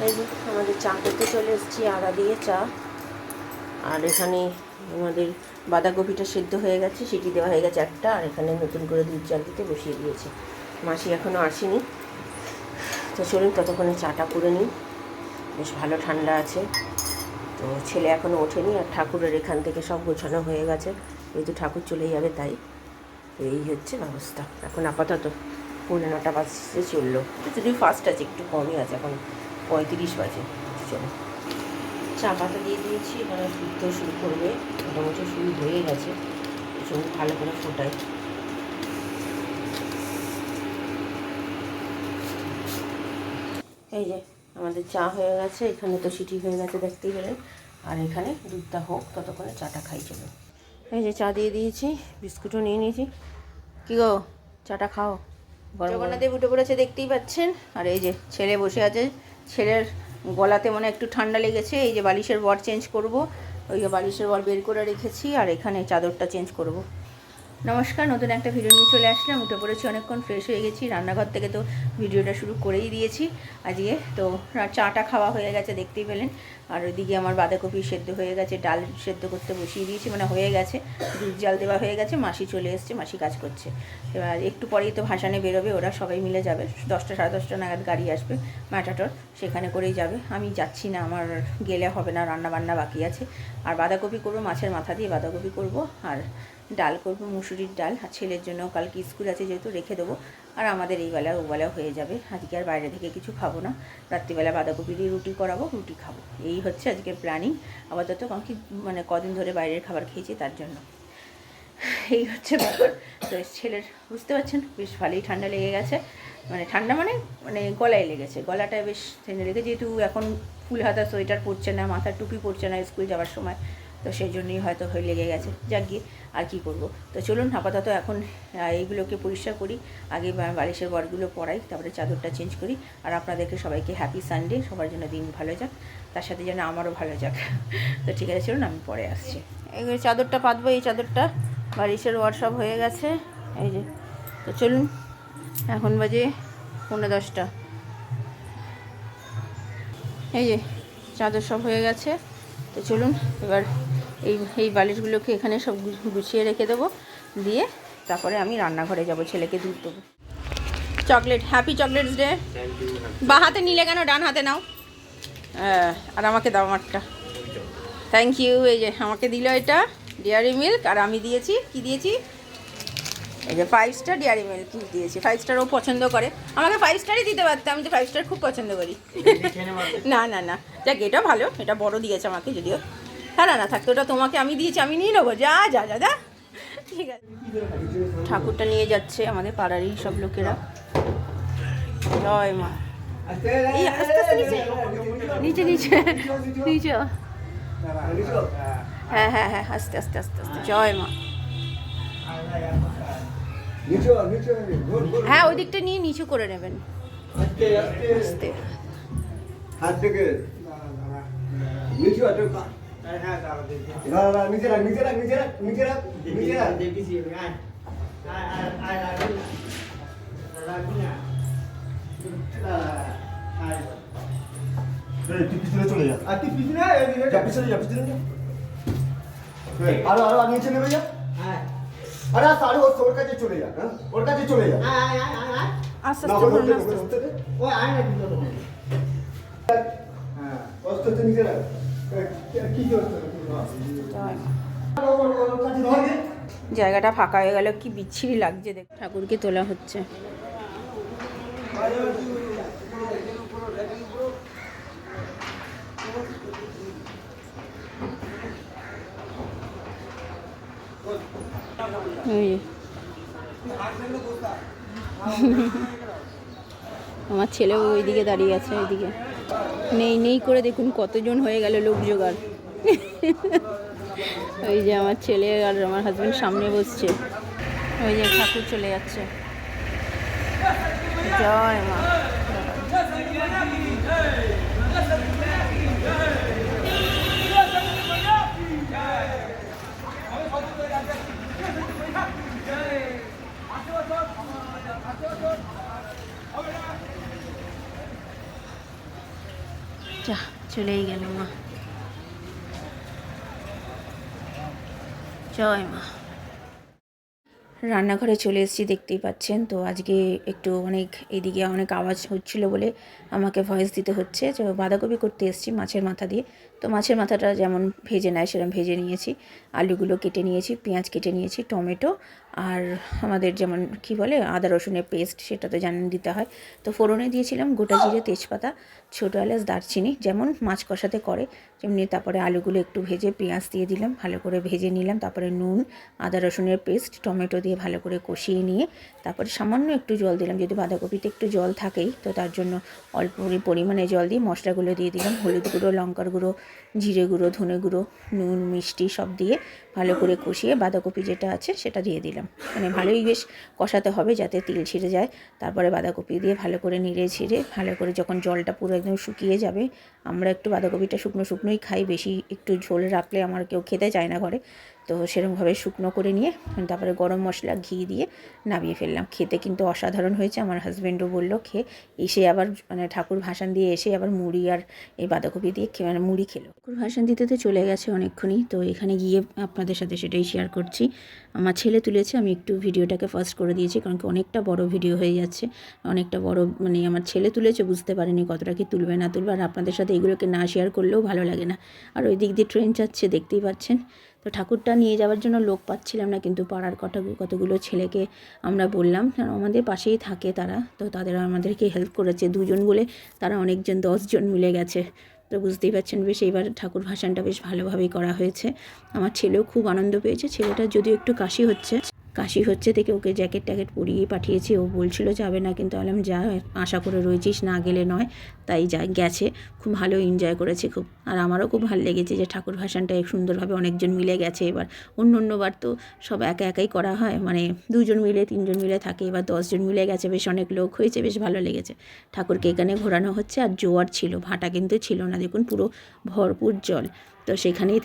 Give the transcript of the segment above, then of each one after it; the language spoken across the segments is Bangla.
এই যে আমাদের চা করতে চলে এসেছি, আদা দিয়ে চা। আর এখানে আমাদের বাঁধাকপিটা সেদ্ধ হয়ে গেছে, সিটি দেওয়া হয়ে গেছে একটা। আর এখানে নতুন করে দুধ জাল দিতে বসিয়ে দিয়েছে। মাসি এখনও আসেনি, তো চলুন ততক্ষণে চাটা করে নিই। বেশ ভালো ঠান্ডা আছে। তো ছেলে এখনও ওঠেনি, আর ঠাকুরের এখান থেকে সব গোছানো হয়ে গেছে, যেহেতু ঠাকুর চলে যাবে তাই। এই হচ্ছে ব্যবস্থা। এখন আপাতত 9:45 বাজতে চললো, যদি ফার্স্ট আছে একটু কমই আছে, এখন 35 বাজে। চলো, চা পাতা দিয়ে দিয়েছি, এখানে ফুটতেও শুরু করবে, মোটামুটি শুরু হয়ে গেছে। চলুন ভালো করে ফোটাই। এই যে আমাদের চা হয়ে গেছে, এখানে তো সিটি হয়ে গেছে দেখতেই পেলেন। আর এখানে দুধটা হোক, ততক্ষণে চাটা খাই। চলুন, এই যে চা দিয়ে দিয়েছি, বিস্কুটও নিয়ে নিয়েছি। কী গো, চাটা খাও। জগন্নাথদেব উঠে পড়েছে দেখতেই পাচ্ছেন। আর এই যে ছেলে বসে আছে, ছেলের গলাতে মনে একটু ঠান্ডা লেগেছে। এই যে বালিশের বর চেঞ্জ করব, ওই যে বালিশের বর বের করে রেখেছি। আর এখানে চাদরটা চেঞ্জ করব। নমস্কার, নতুন একটা ভিডিও নিয়ে চলে আসলাম। উঠে পড়েছি, অনেকক্ষণ ফ্রেশ হয়ে গেছি। রান্নাঘর থেকে তো ভিডিওটা শুরু করেই দিয়েছি আজকে। তো চাটা খাওয়া হয়ে গেছে দেখতেই পেলেন। আর ওইদিকে আমার বাঁধাকপি সেদ্ধ হয়ে গেছে, ডাল সেদ্ধ করতে বসিয়ে দিয়েছি, মানে হয়ে গেছে। দুধ জাল দেওয়া হয়ে গেছে, মাসি চলে এসছে, মাসি কাজ করছে। এবার একটু পরেই তো ভাসানে বেরোবে, ওরা সবাই মিলে যাবে। 10টা সাড়ে 10টা নাগাদ গাড়ি আসবে, ম্যাটাডোর, সেখানে করেই যাবে। আমি যাচ্ছি না, আমার গেলে হবে না, রান্না বান্না বাকি আছে। আর বাঁধাকপি করবো, মাছের মাথা দিয়ে বাঁধাকপি করব। আর ডাল করবো, মুসুরির ডাল। আর ছেলের জন্য কালকে স্কুল আছে যেহেতু রেখে দেবো। আর আমাদের এই বেলা ওবেলা হয়ে যাবে। আজকে আর বাইরে থেকে কিছু খাবো না, রাত্রিবেলা বাঁধাকপি দিয়ে রুটি করাবো, রুটি খাবো। এই হচ্ছে আজকের প্ল্যানিং আপাতত, কারণ কি মানে কদিন ধরে বাইরের খাবার খেয়েছি তার জন্য। এই হচ্ছে ব্যাপার। তো ছেলের বুঝতে পারছেন বেশ ভালোই ঠান্ডা লেগে গেছে, মানে ঠান্ডা মানে মানে গলায় লেগেছে, গলাটায় বেশ ঠান্ডা লেগে, যেহেতু এখন ফুল হাতা সোয়েটার পরছে না, মাথার টুপি পরছে না স্কুল যাওয়ার সময়, তো সেই জন্যই হয়তো হয়ে লেগে গেছে। যাক গিয়ে আর কি করব। তো চলুন আপাতত এখন এইগুলোকে পরিষ্কার করি, আগে বালিশের বরগুলো পরাই, তারপরে চাদরটা চেঞ্জ করি। আর আপনাদেরকে সবাইকে হ্যাপি সানডে, সবার জন্য দিন ভালো যাক, তার সাথে যেন আমারও ভালো যাক। তো ঠিক আছে, চলুন আমি পরে আসছি। এই চাদরটা পাতবো, এই চাদরটা বালিশের ওয়ার্কশপ হয়ে গেছে। এই যে, তো চলুন, এখন বাজে 9:45। এই যে চাদর সব হয়ে গেছে। তো চলুন এবার এই বালিশগুলোকে এখানে সব গুছিয়ে রেখে দেবো, দিয়ে তারপরে আমি রান্নাঘরে যাব, ছেলেকে দুধ দেবো। Chocolate, happy chocolates day. বা হাতে নিলে কেন, ডান হাতে নাও। আর আমাকে দাও আমারটা। Thank you. এই যে আমাকে দিল এটা ডেয়ারি মিল্ক, আর আমি দিয়েছি কি দিয়েছি, এই যে 5 স্টার ডেয়ারি মিল্ক দিয়েছি। 5 স্টার ও পছন্দ করে, আমাকে 5 স্টারই দিতে পারতাম, আমি তো 5 স্টার খুব পছন্দ করি। না না না, যাক এটা ভালো, এটা বড় দিয়েছে আমাকে যদিও। হ্যাঁ না না থাকতো, ওটা তোমাকে আমি দিয়েছি, আমি নিয়ে নেবো। যা যা যা যা, ঠিক আছে। ঠাকুরটা নিয়ে যাচ্ছে আমাদের পাড়ারই সব লোকেরা। জয় মা। এই আস্তে আস্তে নিচে নিচে নিচে নিচে, হ্যাঁ হ্যাঁ হ্যাঁ, আস্তে আস্তে আস্তে আস্তে। জয় মা। হ্যাঁ ওই দিকটা নিয়ে নিচু করে নেবেন, আস্তে। পিছনে চলে যা, আর তুই পিছনে পিছনে যা, পিছনে যা, আরো আরো নিচে নেমে যা। আরে আরে ওর কাছে চলে যা, হ্যাঁ ওর কাছে চলে যা। আস্তে আস্তে করুন, আস্তে আস্তে। ও আয় না দিল তো, হ্যাঁ কষ্ট তো নিচে রাখ, কি করতে হবে। জায়গাটা ফাঁকা হয়ে গেল, কি বিচ্ছিরি লাগছে দেখ। ঠাকুরকে তোলা হচ্ছে। আমার ছেলেও ওইদিকে দাঁড়িয়ে আছে, ওইদিকে নেই নেই করে দেখুন কতজন হয়ে গেল লোক জোগাড়। ওই যে আমার ছেলে আর আমার হাজবেন্ড সামনে বসছে, ওই যে ঠাকুর চলে যাচ্ছে। জয় মা। যা চলেই গেল মা। জয় মা। রান্নাঘরে চলে এসেছি, দেখতেই পাচ্ছেন। তো আজকে একটু এদিকে অনেক আওয়াজ হচ্ছিল বলে আমাকে ভয়েস দিতে হচ্ছে। তো বাঁধাকপি করতে এসেছি মাছের মাথা দিয়ে। তো মাছের মাথাটা যেমন ভেজে নেয় সেরকম ভেজে নিয়েছি, আলুগুলো কেটে নিয়েছি, পেঁয়াজ কেটে নিয়েছি, টমেটো আর আমাদের যেমন কি বলে আদা রসুনের পেস্ট, সেটা তো জানেন দিতে হয়। তো ফোড়নে দিয়েছিলাম গোটা জিরে, তেজপাতা, ছোটো এলাচ, দারচিনি, যেমন মাছ কষাতে করে তেমনি। তারপরে আলুগুলো একটু ভেজে পেঁয়াজ দিয়ে দিলাম, ভালো করে ভেজে নিলাম। তারপরে নুন, আদা রসুনের পেস্ট, টমেটো দিয়ে ভালো করে কষিয়ে নিয়ে তারপরে সামান্য একটু জল দিলাম, যদি বাঁধাকপিতে একটু জল থাকেই তো তার জন্য অল্প পরিমাণে জল দিয়ে মশলাগুলো দিয়ে দিলাম, হলুদ গুঁড়ো, লঙ্কার গুঁড়ো, জিরে গুঁড়ো, ধনে গুঁড়ো, নুন, মিষ্টি সব দিয়ে ভালো করে কষিয়ে বাঁধাকপি যেটা আছে সেটা দিয়ে দিলাম। মানে ভালোই বেশ কষাতে হবে যাতে তেল ছিঁড়ে যায়। তারপরে বাঁধাকপি দিয়ে ভালো করে নেড়ে ছিঁড়ে ভালো করে যখন জলটা পুরো একদম শুকিয়ে যাবে, আমরা একটু বাঁধাকপিটা শুকনো শুকনোই খাই, বেশি একটু ঝোল রাখলে আমার কেউ খেতে চায় না ঘরে। তো সেরকমভাবে শুকনো করে নিয়ে তারপরে গরম মশলা, ঘি দিয়ে নামিয়ে ফেললাম। খেতে কিন্তু অসাধারণ হয়েছে। আমার হাজব্যান্ডও বললো খেয়ে, এসে আবার মানে ঠাকুর ভাসান দিয়ে এসে আবার মুড়ি আর এই বাঁধাকপি দিয়ে মানে মুড়ি খেলো। ঠাকুর ভাসান দিতে তো চলে গেছে অনেকক্ষণই। তো এখানে গিয়ে আপনাদের সাথে সেটাই শেয়ার করছি। আমার ছেলে তুলেছে, আমি একটু ভিডিওটাকে ফাস্ট করে দিয়েছি কারণ কি অনেকটা বড় ভিডিও হয়ে যাচ্ছে, অনেকটা বড়। মানে আমার ছেলে তুলেছে, বুঝতে পারেনি কতটা কি তুলবে না তুলবে। আর আপনাদের সাথে এগুলোকে না শেয়ার করলেও ভালো লাগে না। আর ওই দিক দিয়ে ট্রেন যাচ্ছে, দেখতেই পাচ্ছেন। তো ঠাকুরটা নিয়ে যাওয়ার জন্য লোক পাচ্ছিলাম না, কিন্তু পাড়ার কতগুলো ছেলেকে আমরা বললাম, কারণ আমাদের পাশেই থাকে তারা, তো তাদের আমাদেরকে হেল্প করেছে। দুজন বলে তারা অনেকজন, 10 জন মিলে গেছে। তো বুঝতেই পারছেন বেশ এইবার ঠাকুর ভাসানটা বেশ ভালোভাবেই করা হয়েছে। আমার ছেলেও খুব আনন্দ পেয়েছে। ছেলেটার যদিও একটু কাশি হচ্ছে থেকে ওকে জ্যাকেট ট্যাকেট পরিয়ে পাঠিয়েছি। ও বলছিল যাবে না, কিন্তু বললাম যা, আশা করে রয়েছিস, না গেলে নয়। তাই গেছে, খুব ভালো এনজয় করেছে খুব। আর আমারও খুব ভালো লেগেছে যে ঠাকুর ভাসানটা সুন্দরভাবে অনেকজন মিলে গেছে। এবার অন্যবার তো সব একাই করা হয়, মানে 2 জন মিলে 3 জন মিলে থাকে, এবার 10 জন মিলে গেছে, বেশ অনেক লোক হয়েছে, বেশ ভালো লেগেছে। ঠাকুরকে এখানে ঘোরানো হচ্ছে। আর জোয়ার ছিল, ভাটা কিন্তু ছিল না, দেখুন পুরো ভরপুর জল। তো সেখানেই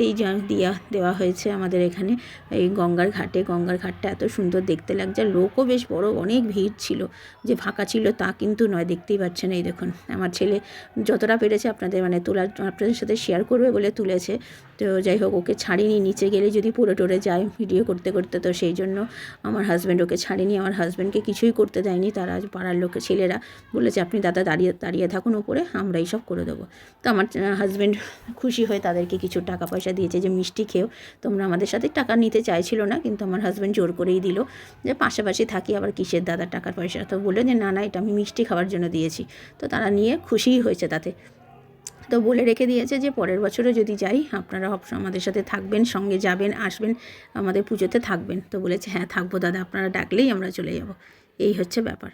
দেওয়া হয়েছে আমাদের এখানে এই গঙ্গার ঘাটটা এত সুন্দর দেখতে লাগছে। লোকও বেশ বড়, অনেক ভিড় ছিল, যে ফাঁকা ছিল তা কিন্তু নয়, দেখতেই পাচ্ছেন। এই দেখুন আমার ছেলে যতটা পেরেছে আপনাদের সাথে শেয়ার করবে বলে তুলেছে। তো যাই হোক, ওকে ছাড়িনি, নিচে গেলে যদি পড়ে যায় ভিডিও করতে করতে, তো সেই জন্য আমার হাজব্যান্ড ওকে ছাড়িনি। আমার হাজব্যান্ডকে কিছুই করতে দেয়নি তারা, পাড়ার ছেলেরা বলেছে আপনি দাদা দাঁড়িয়ে থাকুন উপরে, আমরা এইসব করে দেবো। তো আমার হাজব্যান্ড খুশি হয়ে তাদেরকে কিছু টাকা পয়সা দিয়েছে, যে মিষ্টি খেয়েও তোমরা আমাদের সাথে। টাকা নিতে চাইছিল না, কিন্তু আমার হাজব্যান্ড জোর করেই দিল, যে পাশাপাশি থাকি আবার কিসের দাদা টাকার পয়সা। তো বললো যে না এটা আমি মিষ্টি খাওয়ার জন্য দিয়েছি। তো তারা নিয়ে খুশিই হয়েছে তাতে। তো বলে রেখে দিয়েছে যে পরের বছরে যদি যাই আপনারা আমাদের সাথে থাকবেন, সঙ্গে যাবেন, আসবেন, আমাদের পুজোতে থাকবেন। তো বলেছে হ্যাঁ থাকবো দাদা, আপনারা ডাকলেই আমরা চলে যাব। এই হচ্ছে ব্যাপার।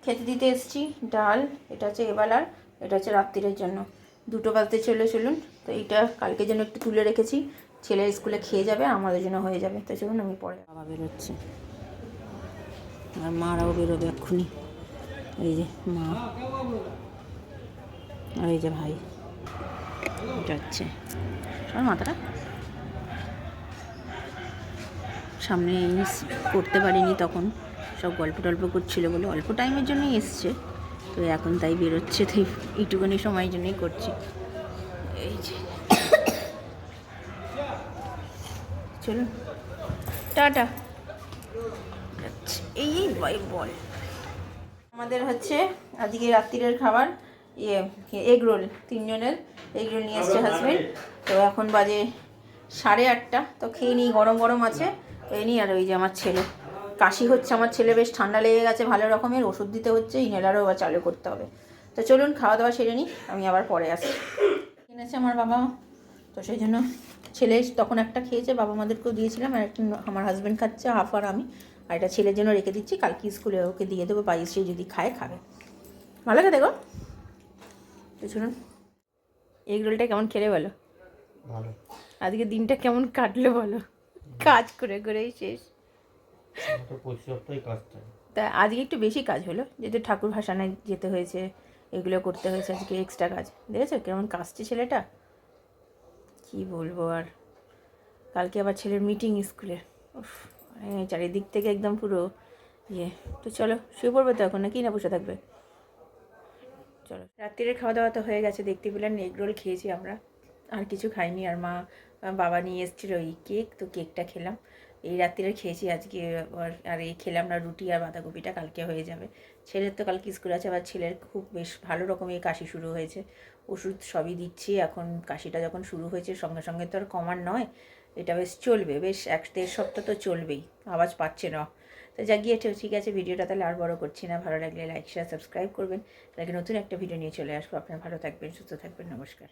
খেতে দিতে এসেছি ডাল, এটা হচ্ছে এবেলার, এটা হচ্ছে রাত্রিরের জন্য। 2টো বাজতে চলুন। তো এইটা কালকে জন্য একটু তুলে রেখেছি, ছেলে স্কুলে খেয়ে যাবে, আমাদের জন্য হয়ে যাবে। তো চলুন আমি পরে। বাবা বেরোচ্ছে আর মারাও বেরোবে এক্ষুনি। এই যে মা আর এই যে ভাই যাচ্ছে। সব মাথাটা সামনে করতে পারিনি, তখন সব গল্প টল্প করছিল বলে অল্প টাইমের জন্যই এসছে। তো এখন তাই বেরোচ্ছে, তাই এইটুকুনি সময়ের জন্যই করছি। এই যে চলুন টাটা। এই বল আমাদের হচ্ছে আজকে রাত্রিরের খাবার এগ রোল, 3 জনের এগ রোল নিয়ে এসছে হাজব্যান্ড। তো এখন বাজে 8:30। তো খেয়ে নিই, গরম আছে এই নিই। আর ওই যে আমার ছেলে কাশি হচ্ছে, আমার ছেলে বেশ ঠান্ডা লেগে গেছে ভালো রকমের, ওষুধ দিতে হচ্ছে, ইনহেলারও আবার চালু করতে হবে। তো চলুন খাওয়া দাওয়া সেরে নিই, আমি আবার পরে আসি। কিনেছে আমার বাবা, তো সেই জন্য ছেলে তখন একটা খেয়েছে, বাবা মাদেরকেও দিয়েছিলাম, আর একটা আমার হাজব্যান্ড খাচ্ছে হাফ, আর আমি। আর এটা ছেলের জন্য রেখে দিচ্ছি, কালকে স্কুলে ওকে দিয়ে দেবো, সে যদি খাবে। ভালো লাগে দেখো। তো শুনুন এগ রোলটা কেমন খেলে বলো, ভালো। আজকে দিনটা কেমন কাটলো বলো, কাজ করেই শেষ। তা আজকে একটু বেশি কাজ হলো, যেহেতু ঠাকুর ভাসানে যেতে হয়েছে, এগুলো করতে হয়েছে, আজকে এক্সট্রা কাজ। দেখেছো কেমন কাজছে ছেলেটা, কি বলবো আর। কালকে আবার ছেলের মিটিং স্কুলে, চারিদিক থেকে একদম পুরো ইয়ে। তো চলো শুয়ে পড়বে তো এখন, নাকি না বসে থাকবে? চলো, রাত্রিরের খাওয়া দাওয়া তো হয়ে গেছে, দেখতে পেলেন এগ রোল খেয়েছি আমরা, আর কিছু খাইনি। আর বাবা নিয়ে এসেছিলো এই কেক, তো কেকটা খেলাম। এই রাত্রিরে খেয়েছি আজকে। আর এই খেলাম না রুটি আর বাঁধাকপিটা, কালকে হয়ে যাবে। ছেলের তো কালকে স্কুল আছে, আবার ছেলের খুব বেশ ভালো রকমের কাশি শুরু হয়েছে, ওষুধ সবই দিচ্ছি এখন। কাশিটা যখন শুরু হয়েছে সঙ্গে সঙ্গে তো আর কমার নয়, এটা বেশ চলবে, বেশ 1-1.5 সপ্তাহ তো চলবেই, আওয়াজ পাচ্ছে না। তো যা গিয়ে ঠিক আছে, ভিডিওটা তাহলে আর বড় করছি না। ভালো লাগলে লাইক শেয়ার সাবস্ক্রাইব করবেন। তাহলে নতুন একটা ভিডিও নিয়ে চলে আসবো। আপনারা ভালো থাকবেন, সুস্থ থাকবেন, নমস্কার।